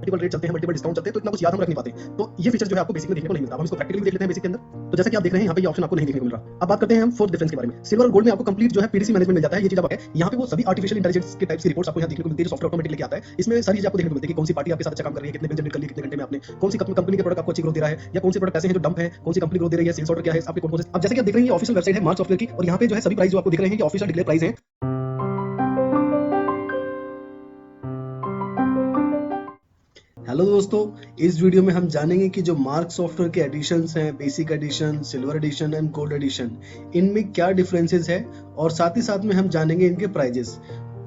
Multiple rate चलते हैं, multiple discount चलते हैं, तो इतना कुछ याद हम रख नहीं पाते। तो ये फीचर जो है आपको बेसिक में देखने को नहीं मिलता। हम इसको प्रैक्टिकली भी देख लेते हैं बेसिक के अंदर। तो जैसा कि आप देख रहे हैं यहाँ पे ये ऑप्शन आपको नहीं देखने को मिल रहा। अब बात करते हैं हम फोर्थ डिफरेंस के बारे में। सिल्वर और गोल्ड में आपको कंप्लीट जो है पीडीसी मैनेजमेंट मिल जाता है। ये चीज आप है यहाँ पे वो सभी आर्टिफिशियल इंटेलिजेंस के टाइप्स की रिपोर्ट्स आपको यहाँ देखने को मिलती है, जो सॉफ्टवेयर ऑटोमेटिक लेके आता है। इसमें सारी चीजें आपको देखने को मिलती है कि कौन सी पार्टी आपके साथ अच्छा काम कर रही है, कितने बिल जनरेट कर लिए, कितने घंटे में आपने, कौन सी कंपनी के प्रोडक्ट आपको अच्छी ग्रोथ दे रहा है, या कौन से प्रोडक्ट ऐसे हैं जो डंप है, कौन सी कंपनी ग्रोथ दे रही है, सेल्स ऑर्डर क्या है, आपके कौन कौन से। अब जैसे कि आप देख रहे हैं ये ऑफिशियल वेबसाइट है मार्क सॉफ्टवेयर की, और यहाँ पे जो है सभी प्राइस जो आपको दिख रहे हैं ये ऑफिशियल डिक्लेयर प्राइस है। हेलो दोस्तों, इस वीडियो में हम जानेंगे कि जो मार्क सॉफ्टवेयर के एडिशंस हैं, basic edition, silver edition and gold edition, इनमें क्या डिफरेंसेस है, और साथ ही साथ में हम जानेंगे इनके प्राइजेस।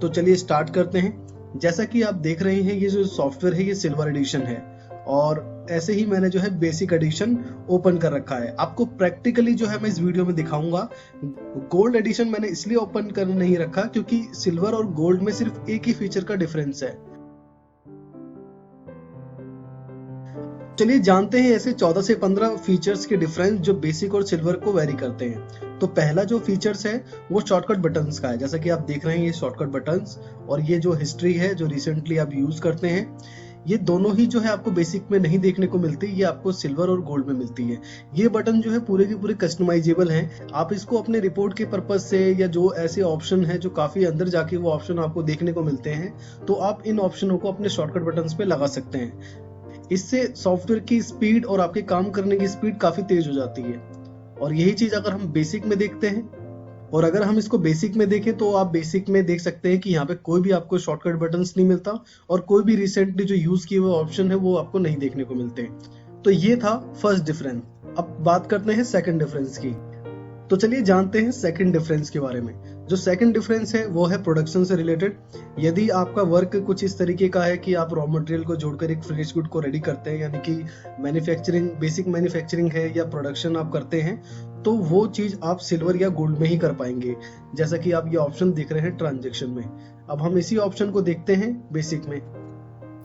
तो चलिए स्टार्ट करते हैं। जैसा कि आप देख रहे हैं ये जो सॉफ्टवेयर है ये सिल्वर एडिशन है, और ऐसे ही मैंने जो है बेसिक एडिशन ओपन कर रखा है। आपको प्रैक्टिकली जो है मैं इस वीडियो में दिखाऊंगा। गोल्ड एडिशन मैंने इसलिए ओपन कर नहीं रखा क्योंकि सिल्वर और गोल्ड में सिर्फ एक ही फीचर का डिफरेंस है। चलिए जानते हैं ऐसे 14 से 15 फीचर्स के डिफरेंस जो बेसिक और सिल्वर को वेरी करते हैं। तो पहला जो फीचर्स है वो शॉर्टकट बटन्स का है। जैसा कि आप देख रहे हैं ये शॉर्टकट बटन्स, और ये जो हिस्ट्री है जो रिसेंटली आप यूज करते हैं, ये दोनों ही जो है आपको बेसिक में नहीं देखने को मिलती, ये आपको सिल्वर और गोल्ड में मिलती है। ये बटन जो है पूरे के पूरे कस्टमाइजेबल हैं। आप इसको अपने रिपोर्ट के पर्पज से, या जो ऐसे ऑप्शन है जो काफी अंदर जाके वो ऑप्शन आपको देखने को मिलते हैं, तो आप इन ऑप्शनों को अपने शॉर्टकट बटन्स पे लगा सकते हैं। इससे सॉफ्टवेयर की स्पीड और आपके काम करने की स्पीड काफी तेज हो जाती है। और यही चीज अगर हम बेसिक में देखते हैं, और अगर हम इसको बेसिक में देखें तो आप बेसिक में देख सकते हैं कि यहाँ पे कोई भी आपको शॉर्टकट बटन्स नहीं मिलता, और कोई भी रिसेंटली जो यूज किए हुए ऑप्शन है वो आपको नहीं देखने को मिलते। तो ये था फर्स्ट डिफरेंस। अब बात करते हैं सेकंड डिफरेंस की। तो चलिए जानते हैं सेकंड डिफरेंस के बारे में। जो सेकंड डिफरेंस है वो है प्रोडक्शन से रिलेटेड। यदि आपका वर्क कुछ इस तरीके का है कि आप रॉ मटेरियल को जोड़कर एक फिनिश गुड को रेडी करते हैं, यानी कि मैन्युफैक्चरिंग, बेसिक मैन्युफैक्चरिंग है या प्रोडक्शन आप करते हैं, तो वो चीज आप सिल्वर या गोल्ड में ही कर पाएंगे। जैसा कि आप ये ऑप्शन देख रहे हैं ट्रांजेक्शन में। अब हम इसी ऑप्शन को देखते हैं बेसिक में।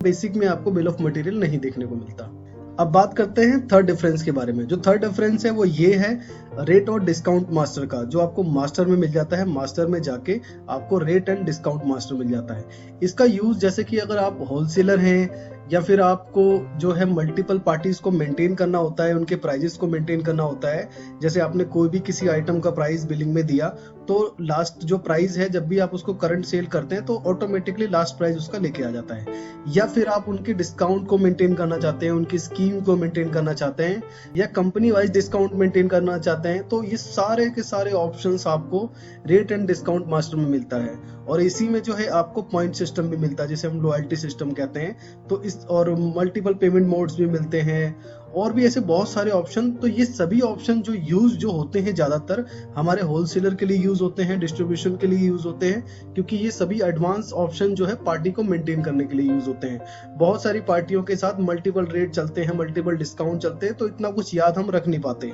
बेसिक में आपको बिल ऑफ मटेरियल नहीं देखने को मिलता। अब बात करते हैं थर्ड डिफरेंस के बारे में। जो थर्ड डिफरेंस है वो ये है रेट और डिस्काउंट मास्टर का, जो आपको मास्टर में मिल जाता है। मास्टर में जाके आपको रेट एंड डिस्काउंट मास्टर मिल जाता है। इसका यूज जैसे कि अगर आप होलसेलर हैं, या फिर आपको जो है मल्टीपल पार्टीज को मेंटेन करना होता है, उनके प्राइजेस को मेंटेन करना होता है। जैसे आपने कोई भी किसी आइटम का प्राइस बिलिंग में दिया, तो लास्ट जो प्राइस है जब भी आप उसको करंट सेल करते हैं तो ऑटोमेटिकली लास्ट प्राइस उसका लेके आ जाता है। या फिर आप उनके डिस्काउंट को मेंटेन करना चाहते हैं, उनकी स्कीम को मेंटेन करना चाहते हैं, या कंपनी वाइज डिस्काउंट मेंटेन करना चाहते हैं, तो ये सारे के सारे ऑप्शंस आपको रेट एंड डिस्काउंट मास्टर में मिलता है। और इसी में जो है आपको पॉइंट सिस्टम भी मिलता है, जिसे हम लॉयल्टी सिस्टम कहते हैं। तो इस और मल्टीपल पेमेंट मोड्स भी मिलते हैं, और भी ऐसे बहुत सारे ऑप्शन। तो ये सभी ऑप्शन जो होते हैं ज्यादातर हमारे होलसेलर के लिए यूज होते हैं, डिस्ट्रीब्यूशन के लिए यूज होते हैं, क्योंकि ये सभी एडवांस ऑप्शन जो है पार्टी को मेंटेन करने के लिए यूज होते हैं। बहुत सारी पार्टियों के साथ मल्टीपल रेट चलते हैं, मल्टीपल डिस्काउंट चलते हैं, तो इतना कुछ याद हम रख नहीं पाते।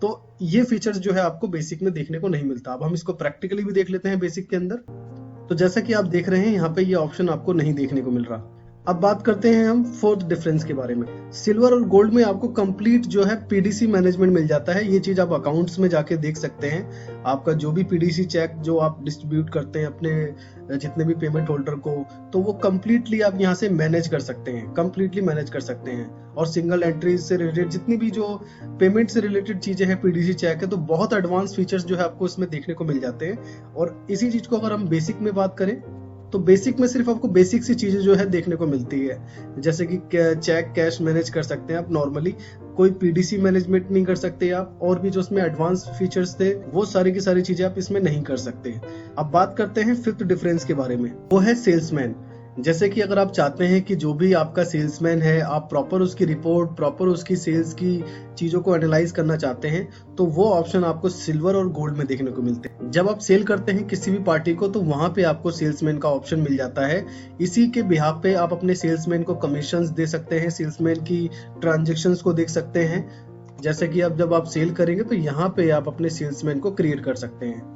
तो ये फीचर्स जो है आपको बेसिक में देखने को नहीं मिलता। अब हम इसको प्रैक्टिकली भी देख लेते हैं बेसिक के अंदर। तो जैसा कि आप देख रहे हैं यहाँ पे ये ऑप्शन आपको नहीं देखने को मिल रहा। अब बात करते हैं हम फोर्थ डिफरेंस के बारे में। सिल्वर और गोल्ड में आपको कंप्लीट जो है पीडीसी मैनेजमेंट मिल जाता है। ये चीज आप अकाउंट्स में जाके देख सकते हैं। आपका जो भी पीडीसी चेक जो आप डिस्ट्रीब्यूट करते हैं अपने जितने भी पेमेंट होल्डर को, तो वो कंप्लीटली आप यहाँ से मैनेज कर सकते हैं, कंप्लीटली मैनेज कर सकते हैं। और सिंगल एंट्रीज से रिलेटेड जितनी भी जो पेमेंट से रिलेटेड चीजें हैं, पीडीसी चेक है, तो बहुत एडवांस फीचर्स जो है आपको इसमें देखने को मिल जाते हैं। और इसी चीज को अगर हम बेसिक में बात करें, तो बेसिक में सिर्फ आपको बेसिक सी चीजें जो है देखने को मिलती है। जैसे कि चेक कैश मैनेज कर सकते हैं आप नॉर्मली, कोई पीडीसी मैनेजमेंट नहीं कर सकते आप, और भी जो उसमें एडवांस फीचर्स थे वो सारी की सारी चीजें आप इसमें नहीं कर सकते। अब बात करते हैं फिफ्थ डिफरेंस के बारे में, वो है सेल्समैन। जैसे कि अगर आप चाहते हैं कि जो भी आपका सेल्समैन है, आप प्रॉपर उसकी रिपोर्ट, प्रॉपर उसकी सेल्स की चीजों को एनालाइज करना चाहते हैं, तो वो ऑप्शन आपको सिल्वर और गोल्ड में देखने को मिलते हैं। जब आप सेल करते हैं किसी भी पार्टी को, तो वहां पे आपको सेल्समैन का ऑप्शन मिल जाता है। इसी के बिहाफ पे आप अपने सेल्समैन को कमीशंस दे सकते हैं, सेल्समैन की ट्रांजेक्शंस को देख सकते हैं। जैसे कि अब जब आप सेल करेंगे तो यहाँ पे आप अपने सेल्समैन को क्रिएट कर सकते हैं।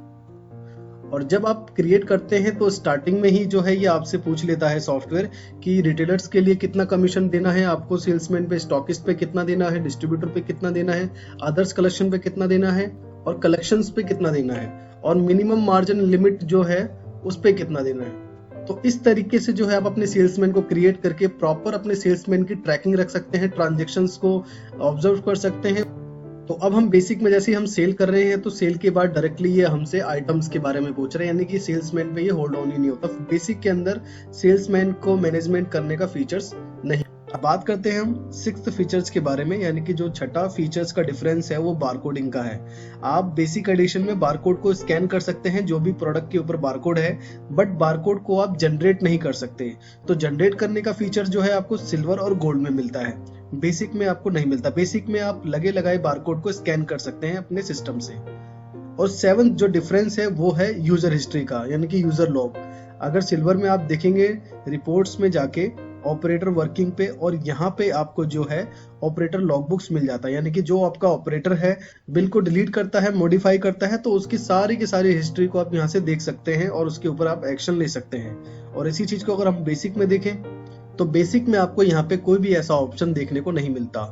और जब आप क्रिएट करते हैं तो स्टार्टिंग में ही जो है ये आपसे पूछ लेता है सॉफ्टवेयर कि रिटेलर्स के लिए कितना कमीशन देना है आपको, सेल्समैन पे, स्टॉकिस्ट पे कितना देना है, डिस्ट्रीब्यूटर पे कितना देना है, अदर्स कलेक्शन पे कितना देना है, और कलेक्शंस पे कितना देना है, और मिनिमम मार्जिन लिमिट जो है उस पे कितना देना है। तो इस तरीके से जो है आप अपने सेल्समैन को क्रिएट करके प्रॉपर अपने सेल्समैन की ट्रैकिंग रख सकते हैं, ट्रांजैक्शंस को ऑब्जर्व कर सकते हैं। तो अब हम बेसिक में जैसे हम सेल कर रहे हैं तो सेल के बाद डायरेक्टली ये हमसे आइटम्स के बारे में पूछ रहे हैं, यानी कि सेल्समैन पे ये होल्ड ऑन ही नहीं होता। बेसिक के अंदर सेल्समैन को मैनेजमेंट करने का फीचर्स नहीं। अब बात करते हैं हम सिक्स्थ फीचर्स के बारे में, यानी कि जो छठा फीचर्स का डिफरेंस है वो बारकोडिंग का है। आप बेसिक एडिशन में बारकोड को स्कैन कर सकते हैं, जो भी प्रोडक्ट के ऊपर बारकोड है, बट बारकोड को आप जनरेट नहीं कर सकते। तो जनरेट करने का फीचर जो है आपको सिल्वर और गोल्ड में मिलता है, बेसिक में आपको नहीं मिलता। बेसिक में आप लगे लगाए बारकोड को स्कैन कर सकते हैं अपने सिस्टम से। और सेवंथ जो डिफरेंस है वो है यूजर हिस्ट्री का, यानी कि यूजर लॉग। अगर सिल्वर में आप देखेंगे रिपोर्ट्स में जाके ऑपरेटर वर्किंग पे, और यहाँ पे आपको जो है ऑपरेटर लॉगबुक्स मिल जाता है, यानी कि जो आपका ऑपरेटर है बिल को डिलीट करता है, मॉडिफाई करता है, तो उसकी सारी की सारी हिस्ट्री को आप यहाँ से देख सकते हैं और उसके ऊपर आप एक्शन ले सकते हैं। और इसी चीज को अगर हम बेसिक में देखें तो बेसिक में आपको यहाँ पे कोई भी ऐसा ऑप्शन देखने को नहीं मिलता।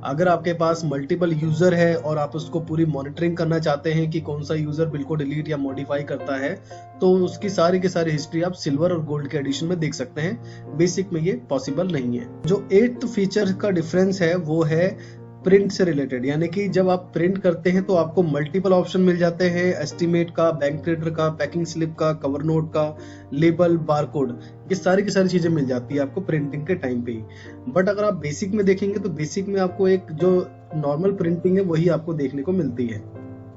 अगर आपके पास मल्टीपल यूजर है और आप उसको पूरी मॉनिटरिंग करना चाहते हैं कि कौन सा यूजर बिल को डिलीट या मॉडिफाई करता है, तो उसकी सारी की सारी हिस्ट्री आप सिल्वर और गोल्ड के एडिशन में देख सकते हैं। बेसिक में ये पॉसिबल नहीं है। जो 8th फीचर का डिफरेंस है वो है प्रिंट से रिलेटेड, यानी कि जब आप प्रिंट करते हैं तो आपको मल्टीपल ऑप्शन मिल जाते हैं, एस्टीमेट का, बैंक ट्रेडर का, पैकिंग स्लिप का, कवर नोट का, लेबल, बारकोड, ये सारी की सारी चीजें मिल जाती है आपको प्रिंटिंग के टाइम पे ही। बट अगर आप बेसिक में देखेंगे तो बेसिक में आपको एक जो नॉर्मल प्रिंटिंग है वही आपको देखने को मिलती है।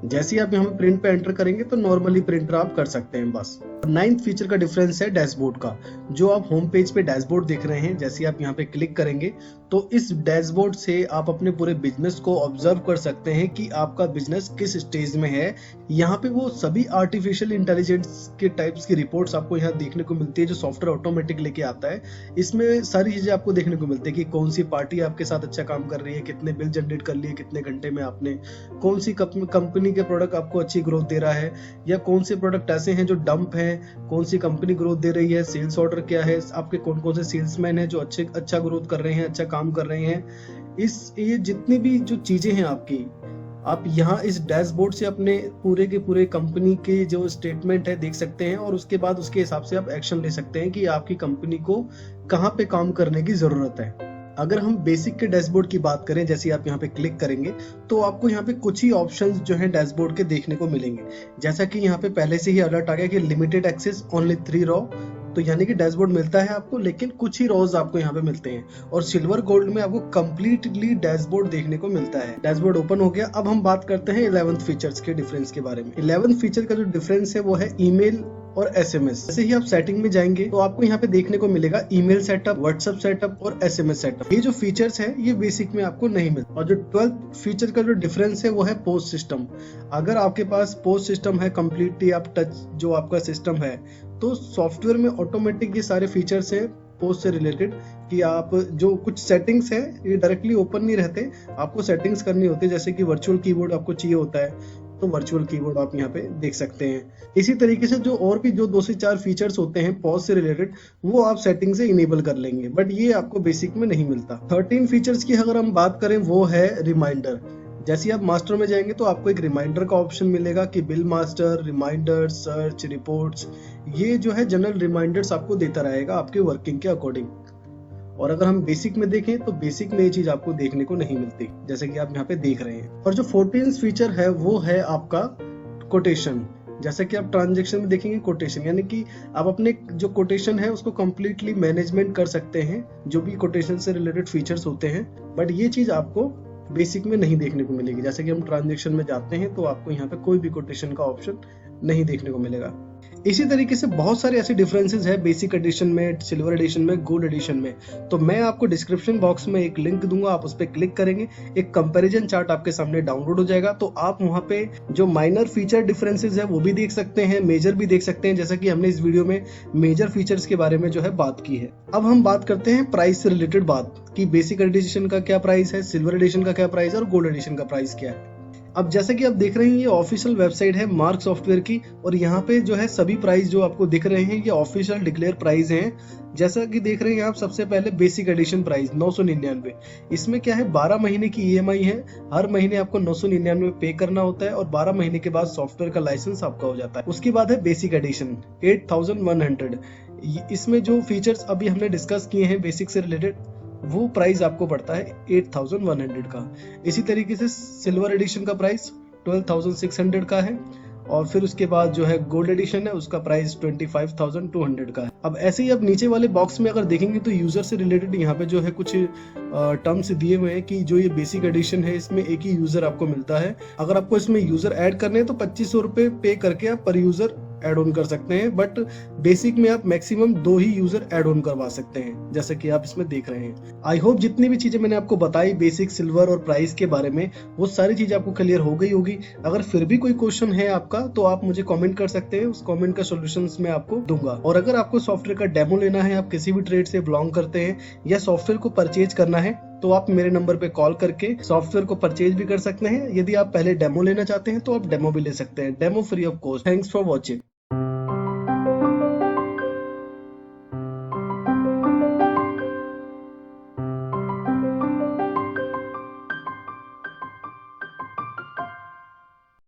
जैसे ही आप यहाँ पे प्रिंट पे एंटर करेंगे तो नॉर्मली प्रिंटर आप कर सकते हैं बस। 9th फीचर का डिफरेंस है डैशबोर्ड का। जो आप होम पेज पे डैशबोर्ड देख रहे हैं, जैसे आप यहाँ पे क्लिक करेंगे तो इस डैशबोर्ड से आप अपने पूरे बिजनेस को ऑब्जर्व कर सकते हैं कि आपका बिजनेस किस स्टेज में है। यहाँ पे वो सभी आर्टिफिशियल इंटेलिजेंस के टाइप्स की रिपोर्ट्स आपको यहाँ देखने को मिलती है, जो सॉफ्टवेयर ऑटोमेटिक लेके आता है। इसमें सारी चीजें आपको देखने को मिलती है कि कौन सी पार्टी आपके साथ अच्छा काम कर रही है, कितने बिल जनरेट कर लिए कितने घंटे में आपने, कौन सी कंपनी के प्रोडक्ट आपको अच्छी ग्रोथ दे रहा है, या कौन से प्रोडक्ट ऐसे हैं जो डंप है, कौन सी कंपनी ग्रोथ दे रही है, सेल्स ऑर्डर क्या है, आपके कौन कौन से सेल्समैन हैं जो अच्छा ग्रोथ कर रहे हैं, अच्छा काम कर रहे हैं। ये जितनी भी जो चीजें हैं आपकी, आप यहाँ इस डैशबोर्ड से अपने पूरे के पूरे कंपनी के जो स्टेटमेंट है देख सकते हैं, और उसके बाद उसके हिसाब से आप एक्शन ले सकते हैं कि आपकी कंपनी को कहाँ पे काम करने की जरूरत है। अगर हम बेसिक के डैशबोर्ड की बात करें, जैसे आप यहाँ पे क्लिक करेंगे तो आपको यहाँ पे कुछ ही ऑप्शंस जो हैं डैशबोर्ड के देखने को मिलेंगे। जैसा कि यहाँ पे पहले से ही अलर्ट आ गया कि लिमिटेड एक्सेस ओनली 3 रॉ, तो यानी कि डैशबोर्ड मिलता है आपको, लेकिन कुछ ही रोज आपको यहाँ पे मिलते हैं। और सिल्वर गोल्ड में आपको कंप्लीटली डैशबोर्ड देखने को मिलता है। डैशबोर्ड ओपन हो गया। अब हम बात करते हैं 11th फीचर्स के डिफरेंस के बारे में। 11th फीचर का जो डिफरेंस है वो है ईमेल और एसएमएस। जैसे ही आप सेटिंग में जाएंगे तो आपको यहाँ पे देखने को मिलेगा ईमेल सेटअप, व्हाट्सएप सेटअप और एसएमएस सेटअप। ये जो फीचर्स है ये बेसिक में आपको नहीं मिलता। और जो 12th फीचर का जो डिफरेंस है वो है पोस्ट सिस्टम। अगर आपके पास पोस्ट सिस्टम है, कंप्लीटली आप टच जो आपका सिस्टम है, तो सॉफ्टवेयर में ऑटोमेटिक ये सारे फीचर्स है पोस्ट से रिलेटेड, कि आप जो कुछ सेटिंग्स है ये डायरेक्टली ओपन नहीं रहते, आपको सेटिंग्स करनी होती है। जैसे कि वर्चुअल कीबोर्ड आपको चाहिए होता है तो वर्चुअल कीबोर्ड आप यहाँ पे देख सकते हैं। इसी तरीके से जो और भी जो 2 से 4 फीचर्स होते हैं पॉज से रिलेटेड, वो आप सेटिंग से इनेबल कर लेंगे, बट ये आपको बेसिक में नहीं मिलता। 13 फीचर्स की अगर हम बात करें वो है रिमाइंडर। जैसे आप मास्टर में जाएंगे तो आपको एक रिमाइंडर का ऑप्शन मिलेगा कि bill master, reminder, search, reports, ये जो है जनरल रिमाइंडर्स आपको देता रहेगा आपके वर्किंग के अकॉर्डिंग। और अगर हम बेसिक में देखें तो बेसिक में ये चीज आपको देखने को नहीं मिलती, जैसे कि आप यहाँ पे देख रहे हैं। और जो 14th फीचर है वो है आपका कोटेशन। जैसे कि आप ट्रांजैक्शन में देखेंगे कोटेशन, यानी कि आप अपने जो कोटेशन है उसको कंप्लीटली मैनेजमेंट कर सकते हैं, जो भी कोटेशन से रिलेटेड फीचर्स होते हैं। बट ये चीज आपको बेसिक में नहीं देखने को मिलेगी। जैसे कि हम ट्रांजैक्शन में जाते हैं तो आपको यहाँ पे कोई भी कोटेशन का ऑप्शन नहीं देखने को मिलेगा। इसी तरीके से बहुत सारे ऐसे डिफरेंसेस है बेसिक एडिशन में, सिल्वर एडिशन में, गोल्ड एडिशन में। तो मैं आपको डिस्क्रिप्शन बॉक्स में एक लिंक दूंगा, आप उस पर क्लिक करेंगे, एक कंपैरिजन चार्ट आपके सामने डाउनलोड हो जाएगा। तो आप वहां पे जो माइनर फीचर डिफरेंसेस है वो भी देख सकते हैं, मेजर भी देख सकते हैं, जैसा कि हमने इस वीडियो में मेजर फीचर्स के बारे में जो है बात की है। अब हम बात करते हैं प्राइस से रिलेटेड बात, कि बेसिक एडिशन का क्या प्राइस है, सिल्वर एडिशन का क्या प्राइस है और गोल्ड एडिशन का प्राइस क्या है। अब जैसे कि आप देख रहे हैं ये ऑफिशियल वेबसाइट है मार्क सॉफ्टवेयर की, और यहाँ पे जो है सभी प्राइस जो आपको दिख रहे हैं ये ऑफिशियल डिक्लेयर प्राइस हैं। जैसा कि देख रहे हैं आप, सबसे पहले बेसिक एडिशन प्राइस 999। इसमें क्या है, 12 महीने की ईएमआई है, हर महीने आपको 999 पे करना होता है, और 12 महीने के बाद सॉफ्टवेयर का लाइसेंस आपका हो जाता है। उसके बाद है बेसिक एडिशन 8100। इसमें जो फीचर्स अभी हमने डिस्कस किए हैं बेसिक से रिलेटेड, वो प्राइस आपको पड़ता है 8100 का। इसी तरीके से सिल्वर एडिशन का प्राइस 12600 का है, और फिर उसके बाद जो है गोल्ड एडिशन है उसका प्राइस 25200 का है। अब ऐसे ही अब नीचे वाले बॉक्स में अगर देखेंगे तो यूजर से रिलेटेड यहाँ पे जो है कुछ टर्म्स दिए हुए हैं कि जो ये बेसिक एडिशन है इसमें एक ही यूजर आपको मिलता है। अगर आपको इसमें यूजर ऐड करने हैं तो 2500 रुपए पे करके आप पर यूजर ऐड ऑन कर सकते हैं, बट बेसिक में आप maximum 2 he user add on करवा सकते हैं, जैसे कि आप इसमें देख रहे हैं। आई होप जितनी भी चीजें मैंने आपको बताई बेसिक, सिल्वर और प्राइस के बारे में, वो सारी चीजें आपको क्लियर हो गई होगी। अगर फिर भी कोई क्वेश्चन है आपका तो आप मुझे कमेंट कर सकते हैं, उस कमेंट का सॉल्यूशन मैं आपको दूंगा। और अगर आपको सॉफ्टवेयर का डेमो लेना है, आप किसी भी ट्रेड से बिलोंग करते हैं या सॉफ्टवेयर को परचेज करना है, तो आप मेरे नंबर पे कॉल करके सॉफ्टवेयर को परचेज भी कर सकते हैं। यदि आप पहले डेमो लेना चाहते हैं तो आप डेमो भी ले सकते हैं, demo free of cost. Thanks for watching.